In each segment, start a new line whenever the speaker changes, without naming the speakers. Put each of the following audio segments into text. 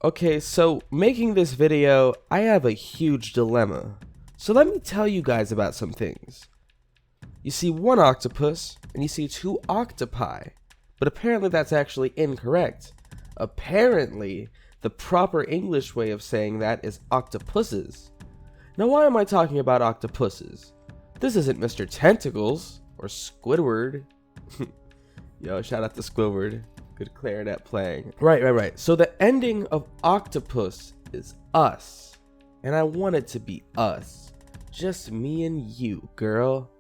Okay, so making this video, I have a huge dilemma. So let me tell you guys about some things. You see one octopus, and you see two octopi. But apparently that's actually incorrect. Apparently, the proper English way of saying that is octopuses. Now why am I talking about octopuses? This isn't Mr. Tentacles, or Squidward. Yo, shout out to Squidward. Good clarinet playing. Right. So the ending of octopus is us. And I want it to be us. Just me and you, girl.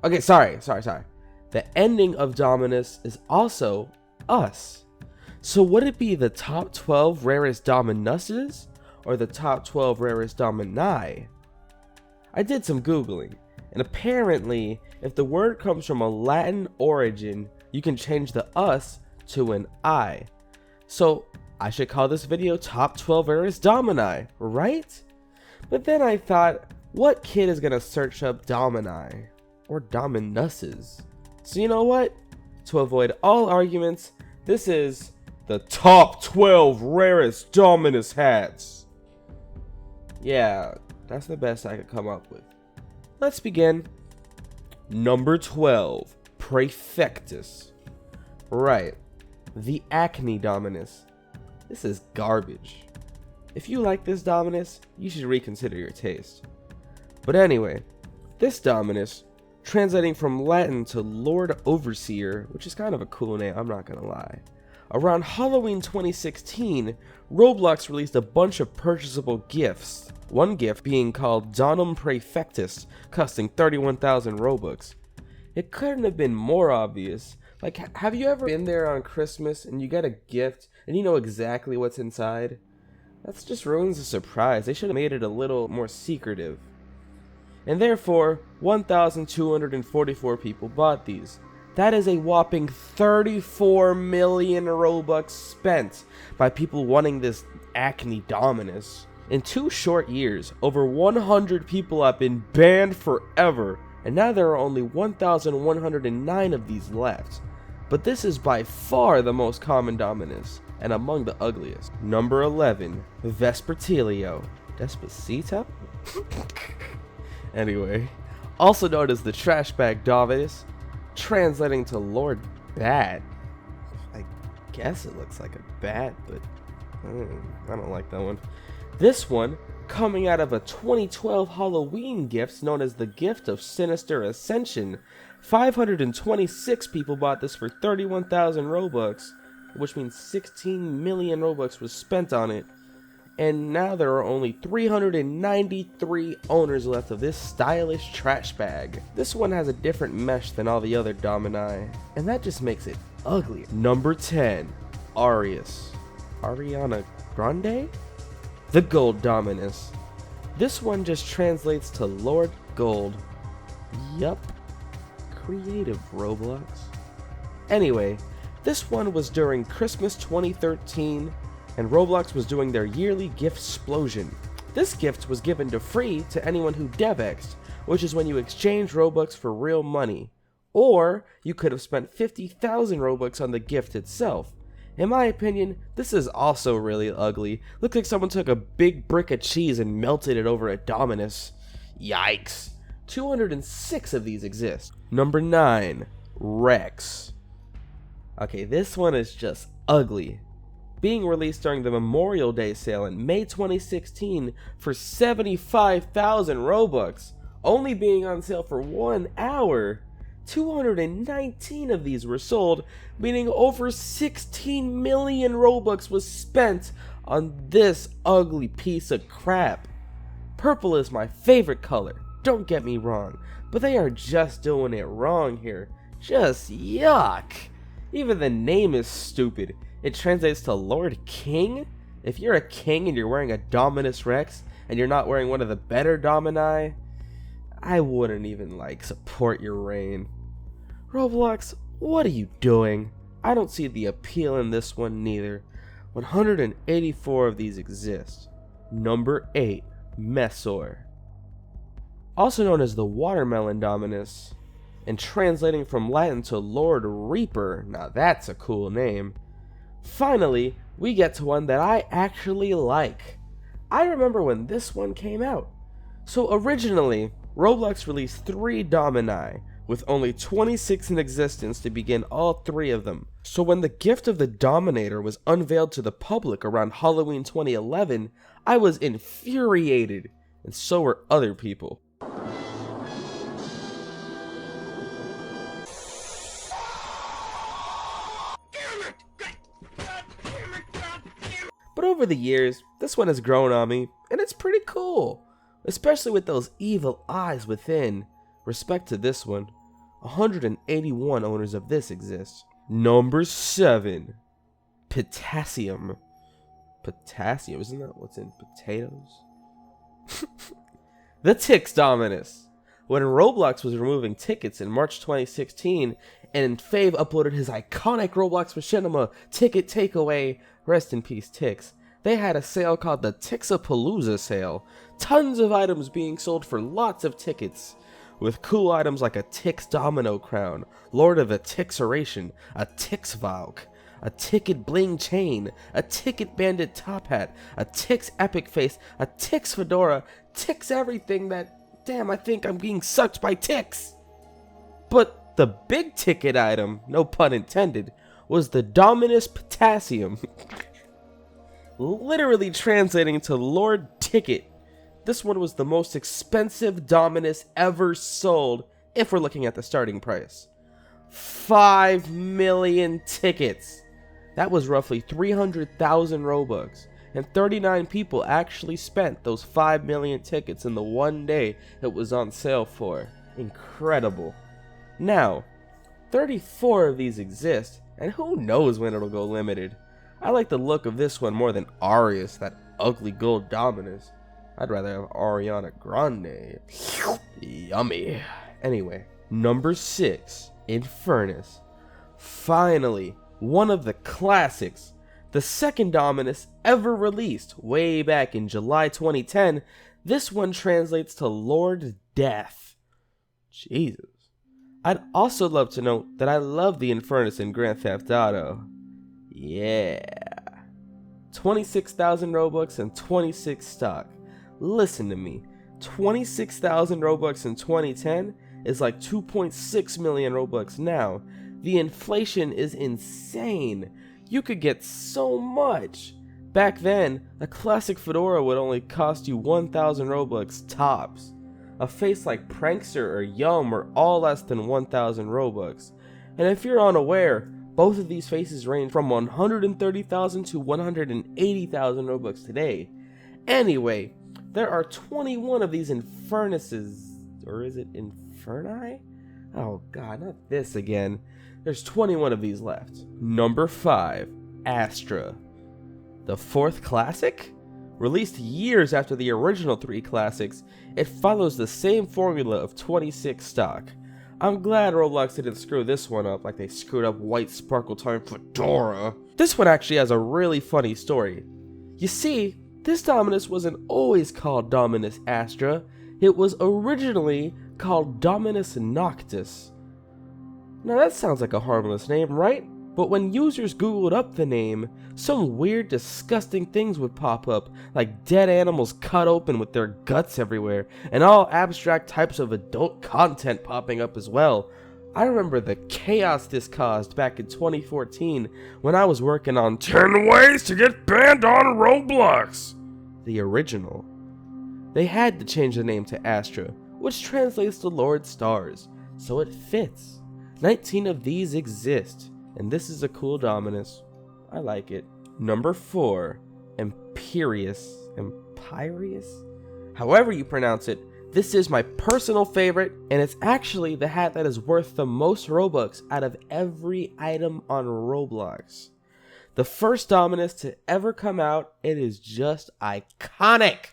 Okay, sorry. The ending of Dominus is also us. So would it be the top 12 rarest dominuses or the top 12 rarest domini? I did some Googling, and apparently, if the word comes from a Latin origin, you can change the us to an I. So I should call this video top 12 rarest domini, right? But then I thought, what kid is gonna search up domini or dominuses? So you know what? To avoid all arguments, this is the top 12 rarest dominus hats. Yeah, that's the best I could come up with. Let's begin. Number 12, Prefect Asst. Right, the Acne Dominus. This is garbage. If you like this Dominus, you should reconsider your taste. But anyway, this Dominus, translating from Latin to Lord Overseer, which is kind of a cool name, I'm not gonna lie. Around Halloween 2016, Roblox released a bunch of purchasable gifts. One gift being called Donum Prefect Asst, costing 31,000 robux. It couldn't have been more obvious. Like, have you ever been there on Christmas and you get a gift and you know exactly what's inside? That just ruins the surprise. They should have made it a little more secretive. And therefore, 1,244 people bought these. That is a whopping 34 million robux spent by people wanting this Acne Dominus. In 2 short years, over 100 people have been banned forever, and now there are only 1,109 of these left. But this is by far the most common Dominus, and among the ugliest. Number 11, Vespertilio. Despacito? Anyway, also known as the Trash Bag Dominus, translating to Lord Bat. I guess it looks like a bat, but I don't like that one. This one, coming out of a 2012 Halloween gift known as the Gift of Sinister Ascension. 526 people bought this for 31,000 robux, which means 16 million robux was spent on it. And now there are only 393 owners left of this stylish trash bag. This one has a different mesh than all the other domini, and that just makes it ugly. Number 10, Arias. Ariana Grande? The Gold Dominus. This one just translates to Lord Gold. Yup. Creative, Roblox. Anyway, this one was during Christmas 2013, and Roblox was doing their yearly gift explosion. This gift was given to free to anyone who DevX'd, which is when you exchange Robux for real money. Or you could have spent 50,000 Robux on the gift itself. In my opinion, this is also really ugly. Looks like someone took a big brick of cheese and melted it over a Dominus. Yikes. 206 of these exist. Number 9, Rex. Okay, this one is just ugly. Being released during the Memorial Day sale in May 2016 for 75,000 Robux, only being on sale for 1 hour. 219 of these were sold, meaning over 16 million Robux was spent on this ugly piece of crap. Purple is my favorite color, don't get me wrong, but they are just doing it wrong here. Just yuck. Even the name is stupid. It translates to Lord King? If you're a king and you're wearing a Dominus Rex and you're not wearing one of the better domini, I wouldn't even support your reign. Roblox, what are you doing? I don't see the appeal in this one neither. 184 of these exist. Number 8, Mesor. Also known as the Watermelon Dominus, and translating from Latin to Lord Reaper, now that's a cool name. Finally, we get to one that I actually like. I remember when this one came out. So originally, Roblox released 3 domini, with only 26 in existence to begin all 3 of them. So when the gift of the Dominator was unveiled to the public around Halloween 2011, I was infuriated, and so were other people. But over the years, this one has grown on me, and it's pretty cool, especially with those evil eyes within. Respect to this one. 181 owners of this exist. Number 7. Potassium. Potassium, isn't that what's in potatoes? The Tix Dominus. When Roblox was removing tickets in March 2016, and Fave uploaded his iconic Roblox machinima ticket takeaway, rest in peace Tix, they had a sale called the Tixapalooza sale. Tons of items being sold for lots of tickets, with cool items like a Tix Domino crown, Lord of a Tixeration, a Tix Valk, a Ticket Bling chain, a Ticket Bandit top hat, a Tix Epic face, a Tix fedora, Tix everything that, damn, I think I'm being sucked by Tix. But the big ticket item, no pun intended, was the Dominus Potassium. Literally translating to Lord Ticket. This one was the most expensive Dominus ever sold, if we're looking at the starting price. 5 million tickets. That was roughly 300,000 Robux, and 39 people actually spent those 5 million tickets in the one day it was on sale for. Incredible. Now, 34 of these exist, and who knows when it'll go limited. I like the look of this one more than Arias, that ugly gold Dominus. I'd rather have Ariana Grande. Yummy. Anyway, number 6, Inferno. Finally, one of the classics. The second Dominus ever released way back in July 2010. This one translates to Lord Death. Jesus. I'd also love to note that I love the Inferno in Grand Theft Auto. Yeah. 26,000 Robux and 26 stock. Listen to me, 26,000 Robux in 2010 is like 2.6 million Robux now. The inflation is insane. You could get so much. Back then, a classic fedora would only cost you 1,000 Robux tops. A face like Prankster or Yum are all less than 1,000 Robux. And if you're unaware, both of these faces range from 130,000 to 180,000 Robux today. Anyway, there are 21 of these Infernuses, or is it Inferni? Oh god, not this again. There's 21 of these left. Number 5, Astra. The 4th classic? Released years after the original 3 classics, it follows the same formula of 26 stock. I'm glad Roblox didn't screw this one up like they screwed up White Sparkle Time Fedora. This one actually has a really funny story. You see, this Dominus wasn't always called Dominus Astra, it was originally called Dominus Noctis. Now that sounds like a harmless name, right? But when users googled up the name, some weird disgusting things would pop up, like dead animals cut open with their guts everywhere, and all abstract types of adult content popping up as well. I remember the chaos this caused back in 2014 when I was working on 10 ways to get banned on Roblox, the original. They had to change the name to Astra, which translates to Lord Stars, so it fits. 19 of these exist, and this is a cool Dominus. I like it. Number 4, Imperius. However you pronounce it, this is my personal favorite, and it's actually the hat that is worth the most Robux out of every item on Roblox. The first Dominus to ever come out, it is just iconic.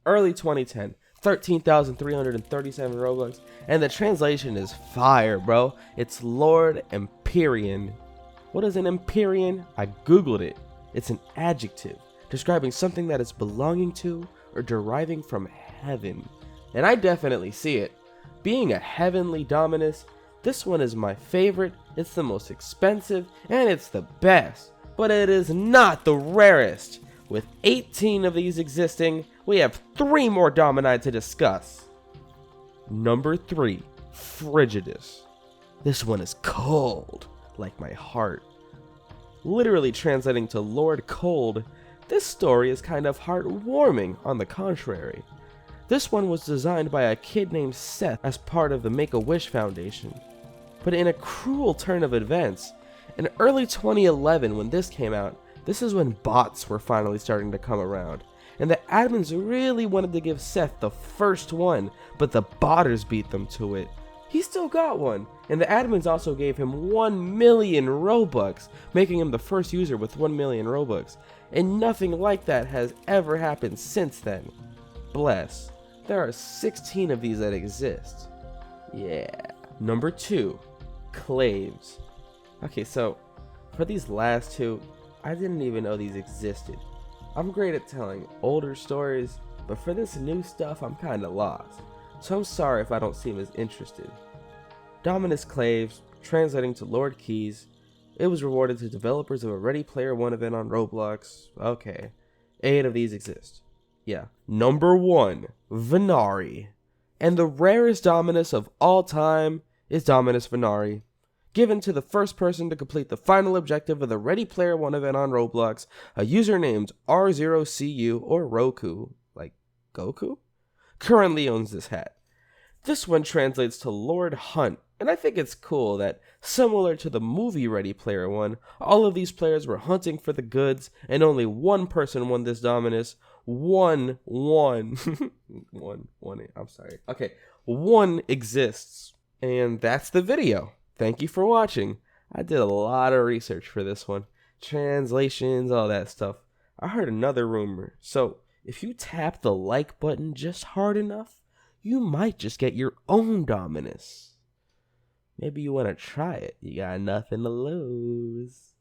Early 2010, 13,337 Robux, and the translation is fire, bro. It's Lord Empyrean. What is an Empyrean? I googled it. It's an adjective describing something that is belonging to or deriving from heaven. And I definitely see it. Being a heavenly Dominus, this one is my favorite, it's the most expensive, and it's the best. but it is not the rarest. With 18 of these existing, we have 3 more domini to discuss. Number 3, Frigidus. This one is cold, like my heart. Literally translating to Lord Cold, this story is kind of heartwarming on the contrary. This one was designed by a kid named Seth as part of the Make-A-Wish Foundation. But in a cruel turn of events, in early 2011 when this came out, this is when bots were finally starting to come around. And the admins really wanted to give Seth the first one, but the botters beat them to it. He still got one, and the admins also gave him 1 million robux, making him the first user with 1 million robux. And nothing like that has ever happened since then. Bless. There are 16 of these that exist. Yeah. Number 2, Claves. Okay, so for these last 2, I didn't even know these existed. I'm great at telling older stories, but for this new stuff I'm kinda lost. So I'm sorry if I don't seem as interested. Dominus Claves, translating to Lord Keys. It was rewarded to developers of a Ready Player One event on Roblox. Okay, 8 of these exist. Yeah. Number 1, Venari. And the rarest Dominus of all time is Dominus Venari, given to the first person to complete the final objective of the Ready Player One event on Roblox, a user named R0CU or Roku, like Goku, currently owns this hat. This one translates to Lord Hunt, and I think it's cool that, similar to the movie Ready Player One, all of these players were hunting for the goods, and only one person won this Dominus. One exists. And that's the video. Thank you for watching. I did a lot of research for this one. Translations, all that stuff. I heard another rumor. So, if you tap the like button just hard enough, you might just get your own Dominus. Maybe you want to try it. You got nothing to lose.